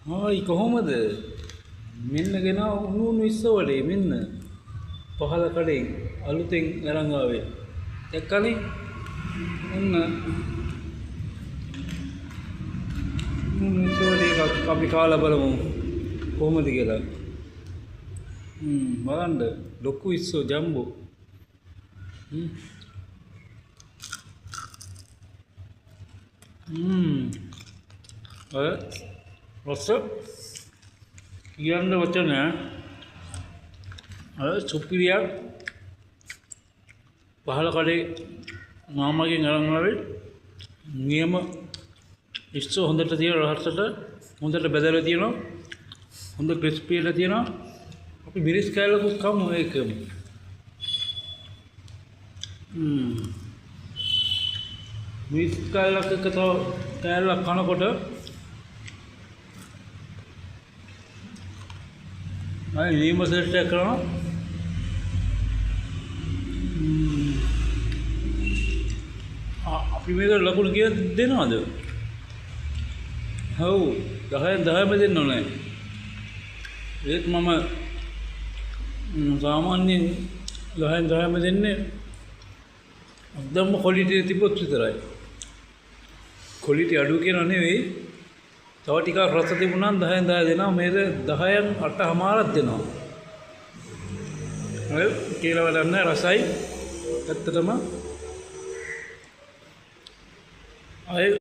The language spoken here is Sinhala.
ආයි කොහොමද? මෙන්න ගෙනා උණු ඉස්ස වලේ මෙන්න. පහල කඩෙන් අලුතෙන් අරන් ආවේ. දැක්කනේ? ඔන්න උණු ඉස්ස වලේ එකක් අපි කාලා බලමු. කොහොමද කියලා. බලන්න ලොකු ඉස්සෝ ජම්බෝ. රස කියන්න වචන සුපිරියක් පහල කඩේ මාමගෙන් අරන් ආවේ නියම ඉස්සෝ හොඳට තියෙන රහසට හොඳට බෙදලා තියෙනවා හොඳ ක්‍රිස්පි වෙලා තියෙනවා අපි මිරිස් කෑල්ලකුත් කමු ඒකම මිරිස් කෑල්ලක තව කෑල්ලක් කනකොට අය නියම සෙට් එක කරනවා අපි මේක ලකුණු කීයක් දෙනවද? ඔව් 10න් 10ම දෙන්න ඕනේ. ඒත් මම සාමාන්‍යයෙන් 10න් 10ම දෙන්නේ අක්දම්ම ක්වොලිටි තිබ්බොත් විතරයි. ක්වොලිටි අඩු කියන නෙවෙයි. තව ටිකක් රස තිබුණා නම් 10න් 10 දෙනවා. මේක 10න් 8මාරක් දෙනවා. හරි කියලා වැඩක් නැහැ රසයි. ඇත්තටම අය